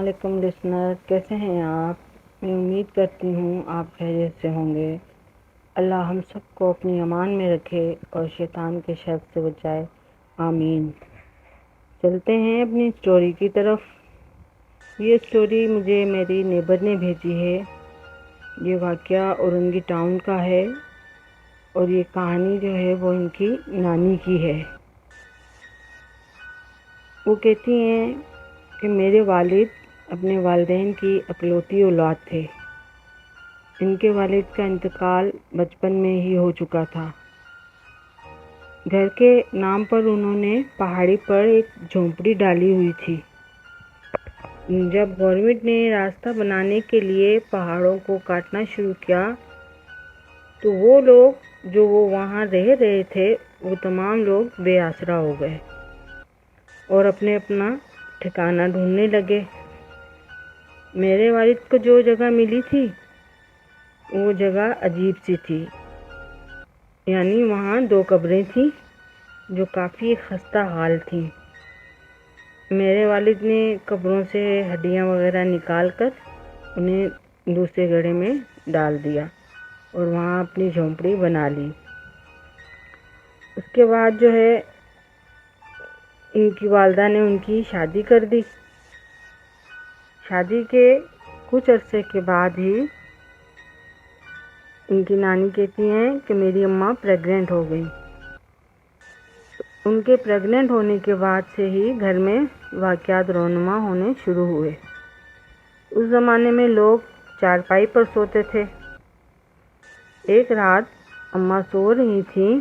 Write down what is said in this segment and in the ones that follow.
علیکم لسنر، کیسے ہیں آپ؟ میں امید کرتی ہوں آپ خیریت سے ہوں گے۔ اللہ ہم سب کو اپنی امان میں رکھے اور شیطان کے شر سے بچائے، آمین۔ چلتے ہیں اپنی سٹوری کی طرف۔ یہ سٹوری مجھے میری نیبر نے بھیجی ہے۔ یہ واقعہ اورنگی ٹاؤن کا ہے اور یہ کہانی جو ہے وہ ان کی نانی کی ہے۔ وہ کہتی ہیں کہ میرے والد اپنے والدین کی اکلوتی اولاد تھے۔ ان کے والد کا انتقال بچپن میں ہی ہو چکا تھا۔ گھر کے نام پر انہوں نے پہاڑی پر ایک جھونپڑی ڈالی ہوئی تھی۔ جب گورنمنٹ نے راستہ بنانے کے لیے پہاڑوں کو کاٹنا شروع کیا تو وہ لوگ جو وہاں رہ رہے تھے وہ تمام لوگ بے آسرا ہو گئے اور اپنا ٹھکانہ ڈھونڈنے لگے۔ میرے والد کو جو جگہ ملی تھی وہ جگہ عجیب سی تھی، یعنی وہاں 2 قبریں تھیں جو کافی خستہ حال تھیں۔ میرے والد نے قبروں سے ہڈیاں وغیرہ نکال کر انہیں دوسرے گڑھے میں ڈال دیا اور وہاں اپنی جھونپڑی بنا لی۔ اس کے بعد جو ہے ان کی والدہ نے ان کی شادی کر دی۔ شادی کے کچھ عرصے کے بعد ہی ان کی نانی کہتی ہیں کہ میری اماں پریگننٹ ہو گئی۔ ان کے پریگننٹ ہونے کے بعد سے ہی گھر میں واقعات رونما ہونے شروع ہوئے۔ اس زمانے میں لوگ چارپائی پر سوتے تھے۔ ایک رات اماں سو رہی تھیں،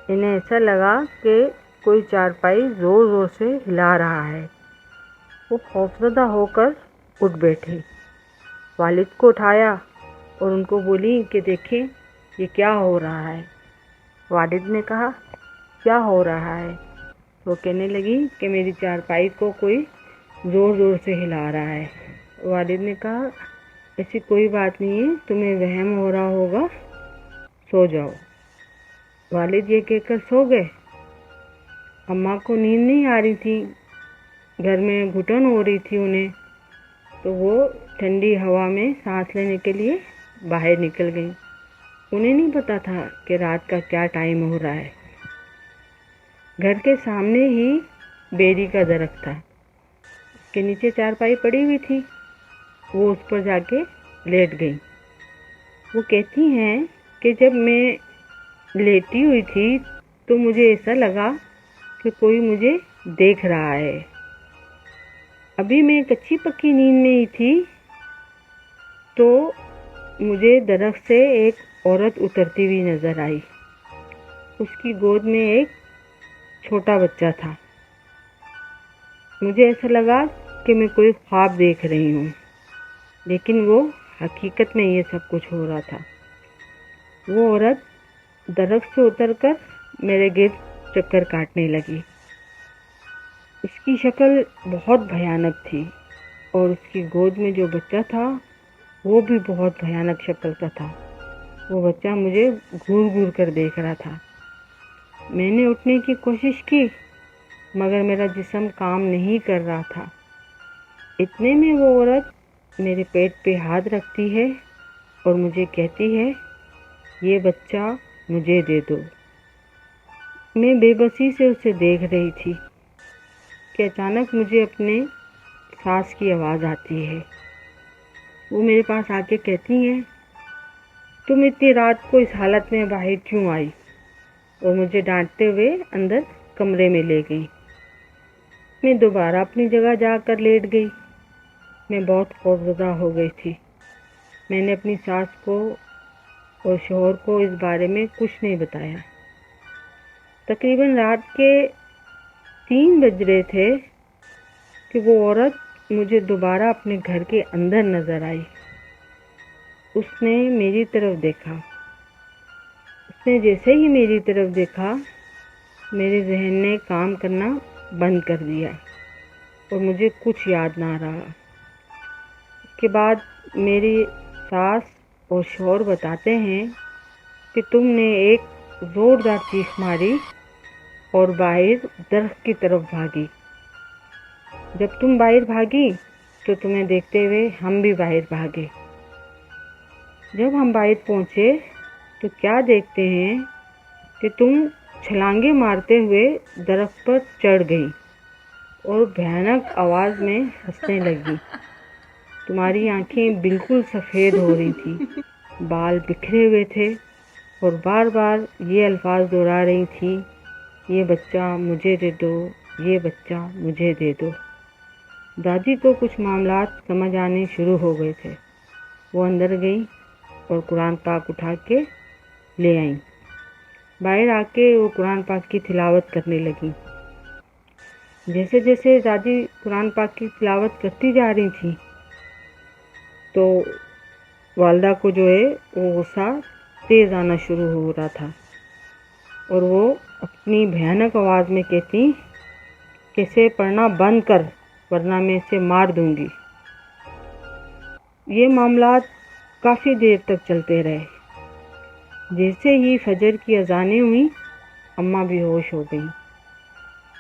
انہیں ایسا لگا کہ کوئی چارپائی زور زور سے ہلا رہا ہے۔ وہ خوفزدہ ہو کر اٹھ بیٹھی، والد کو اٹھایا اور ان کو بولی کہ دیکھیں یہ کیا ہو رہا ہے۔ والد نے کہا کیا ہو رہا ہے؟ وہ کہنے لگی کہ میری چارپائی کو کوئی زور زور سے ہلا رہا ہے۔ والد نے کہا ایسی کوئی بات نہیں ہے، تمہیں وہم ہو رہا ہوگا، سو جاؤ۔ والد یہ کہہ کر سو گئے۔ اماں کو نیند نہیں آ رہی تھی، گھر میں گھٹن ہو رہی تھی انہیں، تو وہ ٹھنڈی ہوا میں سانس لینے کے لیے باہر نکل گئیں۔ انہیں نہیں پتا تھا کہ رات کا کیا ٹائم ہو رہا ہے۔ گھر کے سامنے ہی بیری کا درخت تھا، اس کے نیچے چارپائی پڑی ہوئی تھی، وہ اس پر جا کے لیٹ گئی۔ وہ کہتی ہیں کہ جب میں لیٹی ہوئی تھی تو مجھے ایسا لگا کہ کوئی مجھے دیکھ رہا ہے۔ ابھی میں کچی پکی نیند میں ہی تھی تو مجھے درخت سے ایک عورت اترتی ہوئی نظر آئی۔ اس کی گود میں ایک چھوٹا بچہ تھا۔ مجھے ایسا لگا کہ میں کوئی خواب دیکھ رہی ہوں، لیکن وہ حقیقت میں یہ سب کچھ ہو رہا تھا۔ وہ عورت درخت سے اتر کر میرے گرد چکر کاٹنے لگی۔ اس کی شکل بہت بھیانک تھی اور اس کی گود میں جو بچہ تھا وہ بھی بہت بھیانک شکل کا تھا۔ وہ بچہ مجھے گھور گھور کر دیکھ رہا تھا۔ میں نے اٹھنے کی کوشش کی مگر میرا جسم کام نہیں کر رہا تھا۔ اتنے میں وہ عورت میرے پیٹ پہ ہاتھ رکھتی ہے اور مجھے کہتی ہے یہ بچہ مجھے دے دو۔ میں بے بسی سے اسے دیکھ رہی تھی کہ اچانک مجھے اپنے سانس کی آواز آتی ہے۔ وہ میرے پاس آ کے کہتی ہیں تم اتنی رات کو اس حالت میں باہر کیوں آئی؟ اور مجھے ڈانٹتے ہوئے اندر کمرے میں لے گئی۔ میں دوبارہ اپنی جگہ جا کر لیٹ گئی۔ میں بہت خوفزدہ ہو گئی تھی۔ میں نے اپنی ساس کو اور شوہر کو اس بارے میں کچھ نہیں بتایا۔ تقریباً رات کے 3 بج رہے تھے کہ وہ عورت مجھے دوبارہ اپنے گھر کے اندر نظر آئی۔ اس نے میری طرف دیکھا۔ اس نے جیسے ہی میری طرف دیکھا میرے ذہن نے کام کرنا بند کر دیا اور مجھے کچھ یاد نہ رہا۔ اس کے بعد میری ساس اور شوہر بتاتے ہیں کہ تم نے ایک زوردار چیخ ماری اور باہر درخت کی طرف بھاگی۔ جب تم باہر بھاگی तो तुम्हें देखते हुए हम भी बाहर भागे। जब हम बाहर पहुँचे तो क्या देखते हैं कि तुम छलांगे मारते हुए दरख्त पर चढ़ गई और भयानक आवाज़ में हंसने लगी। तुम्हारी आंखें बिल्कुल सफ़ेद हो रही थी, बाल बिखरे हुए थे और बार बार ये अल्फाज दोहरा रही थी, ये बच्चा मुझे दे दो, ये बच्चा मुझे दे दो। दादी को कुछ मामलात समझ आने शुरू हो गए थे। वो अंदर गई और कुरान पाक उठा के ले आई। बाहर आके वो कुरान पाक की तिलावत करने लगी। जैसे जैसे दादी कुरान पाक की तिलावत करती जा रही थी तो वालदा को जो है वो गुस्सा तेज़ आना शुरू हो रहा था और वो अपनी भयानक आवाज़ में कहती कि इसे पढ़ना बंद कर वरना मैं इसे मार दूंगी। ये मामलात काफ़ी देर तक चलते रहे। जैसे ही फजर की अजानें हुई अम्मा बेहोश हो गई।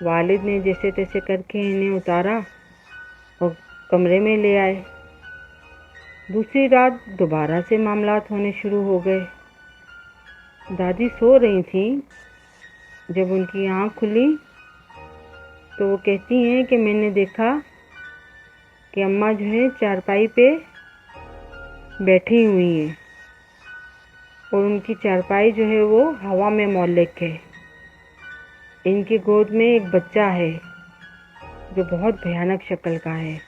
वालिद ने जैसे तैसे करके इन्हें उतारा और कमरे में ले आए। दूसरी रात दोबारा से मामलात होने शुरू हो गए। दादी सो रही थी। जब उनकी आँख खुली तो वो कहती हैं कि मैंने देखा कि अम्मा जो है चारपाई पे बैठी हुई हैं और उनकी चारपाई जो है वो हवा में मुअल्लक है। इनकी गोद में एक बच्चा है जो बहुत भयानक शक्ल का है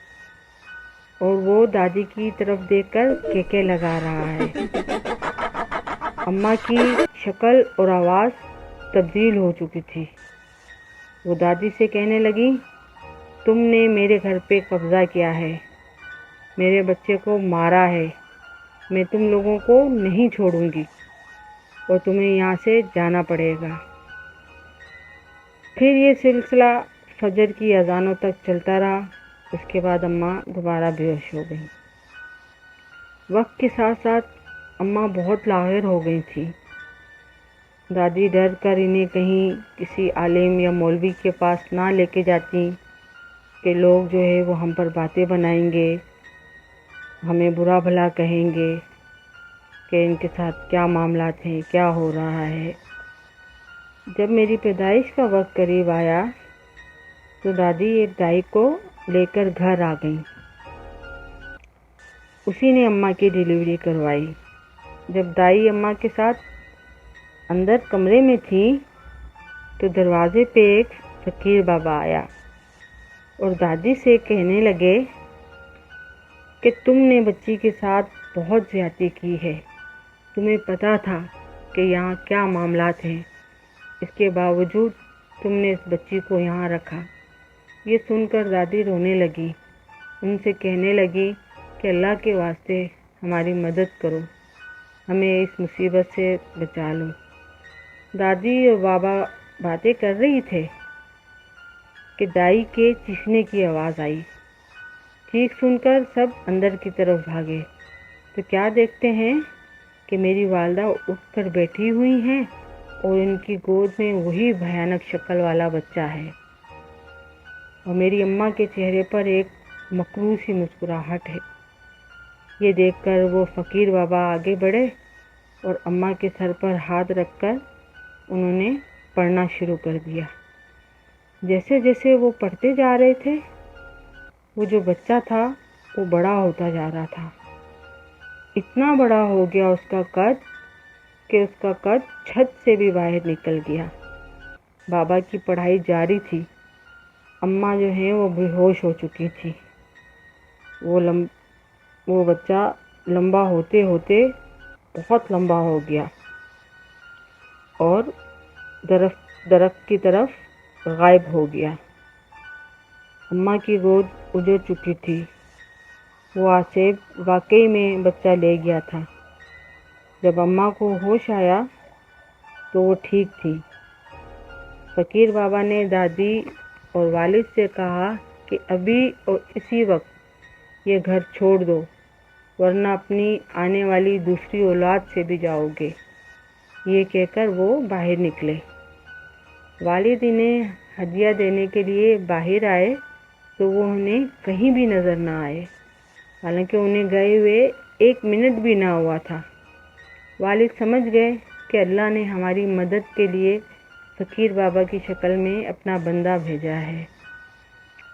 और वो दादी की तरफ देखकर केके लगा रहा है। अम्मा की शक्ल और आवाज़ तब्दील हो चुकी थी। वो दादी से कहने लगी, तुमने मेरे घर पे कब्ज़ा किया है, मेरे बच्चे को मारा है, मैं तुम लोगों को नहीं छोड़ूंगी और तुम्हें यहाँ से जाना पड़ेगा। फिर ये सिलसिला फजर की अजानों तक चलता रहा। उसके बाद अम्मा दोबारा बेहोश हो गई। वक्त के साथ साथ अम्मा बहुत लाहिर हो गई थी। दादी डर कर इन्हें कहीं किसी आलिम या मौलवी के पास ना लेके जाती कि लोग जो है वो हम पर बातें बनाएंगे, हमें बुरा भला कहेंगे कि इनके साथ क्या मामलात हैं, क्या हो रहा है। जब मेरी पैदाइश का वक्त करीब आया तो दादी एक दाई को लेकर घर आ गई। उसी ने अम्मा की डिलीवरी करवाई। जब दाई अम्मा के साथ अंदर कमरे में थी तो दरवाजे पे एक फ़कीर बाबा आया और दादी से कहने लगे कि तुमने बच्ची के साथ बहुत ज़्यादती की है, तुम्हें पता था कि यहाँ क्या मामलात हैं, इसके बावजूद तुमने इस बच्ची को यहाँ रखा। ये सुनकर दादी रोने लगी। उनसे कहने लगी कि अल्लाह के वास्ते हमारी मदद करो, हमें इस मुसीबत से बचा लो। दादी और बाबा बातें कर रही थे कि दाई के चीखने की आवाज़ आई। चीख सुनकर सब अंदर की तरफ भागे तो क्या देखते हैं कि मेरी वालदा उठकर बैठी हुई हैं और इनकी गोद में वही भयानक शक्ल वाला बच्चा है और मेरी अम्मा के चेहरे पर एक मकरूह सी मुस्कुराहट है। ये देखकर वो फ़कीर बाबा आगे बढ़े और अम्मा के सर पर हाथ रखकर उन्होंने पढ़ना शुरू कर दिया। जैसे जैसे वो पढ़ते जा रहे थे वो जो बच्चा था वो बड़ा होता जा रहा था। इतना बड़ा हो गया उसका कद कि उसका कद छत से भी बाहर निकल गया। बाबा की पढ़ाई जारी थी। अम्मा जो है वो बेहोश हो चुकी थी। वो बच्चा लंबा होते होते बहुत लंबा हो गया और दरख्त की तरफ गायब हो गया। अम्मा की गोद उजड़ चुकी थी। वो आसेब वाकई में बच्चा ले गया था। जब अम्मा को होश आया तो वो ठीक थी। फ़कीर बाबा ने दादी और वालिद से कहा कि अभी और इसी वक्त ये घर छोड़ दो वरना अपनी आने वाली दूसरी औलाद से भी जाओगे। ये कहकर वो बाहर निकले। वालिद इन्हें हदिया देने के लिए बाहर आए तो वो उन्हें कहीं भी नज़र ना आए, हालांकि उन्हें गए हुए 1 मिनट भी ना हुआ था। वालिद समझ गए कि अल्लाह ने हमारी मदद के लिए फ़कीर बाबा की शक्ल में अपना बंदा भेजा है।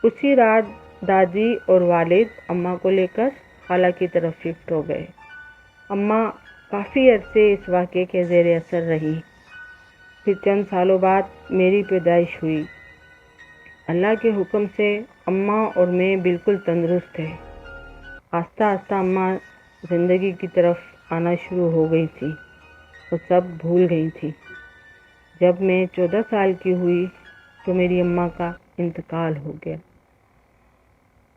उसी रात दादी और वालिद अम्मा को लेकर खाला की तरफ शिफ्ट हो गए। अम्मा काफ़ी अरसे इस वाक़े के ज़ेर असर रही। फिर चंद सालों बाद मेरी पैदाइश हुई। अल्लाह के हुक्म से अम्मा और मैं बिल्कुल तंदुरुस्त थे। आस्ता आस्ता अम्मा ज़िंदगी की तरफ आना शुरू हो गई थी और सब भूल गई थी। जब मैं 14 साल की हुई तो मेरी अम्मा का इंतकाल हो गया।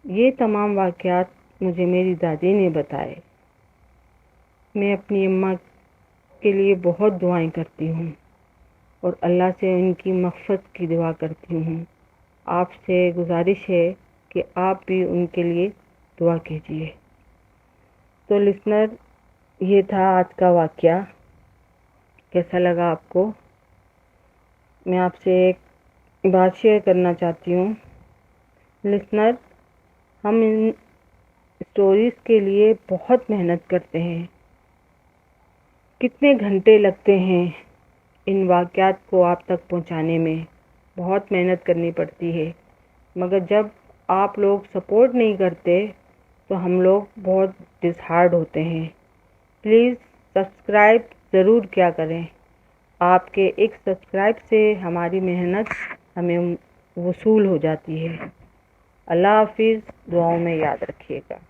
ये तमाम वाक़यात मुझे मेरी दादी ने बताए। मैं अपनी अम्मा के लिए बहुत दुआएं करती हूँ और अल्लाह से उनकी मग़फ़िरत की दुआ करती हूँ। आपसे गुजारिश है कि आप भी उनके लिए दुआ कीजिए। तो लिसनर, ये था आज का वाक़या। कैसा लगा आपको? मैं आपसे एक बात शेयर करना चाहती हूँ। लिसनर, हम इन स्टोरीज़ के लिए बहुत मेहनत करते हैं। कितने घंटे लगते हैं इन वाक़यात को आप तक पहुँचाने में, बहुत मेहनत करनी पड़ती है। मगर जब आप लोग सपोर्ट नहीं करते तो हम लोग बहुत डिसहार्ड होते हैं। प्लीज़ सब्सक्राइब ज़रूर किया करें। आपके एक सब्सक्राइब से हमारी मेहनत हमें वसूल हो जाती है। अल्लाह हाफिज़। दुआओं में याद रखिएगा।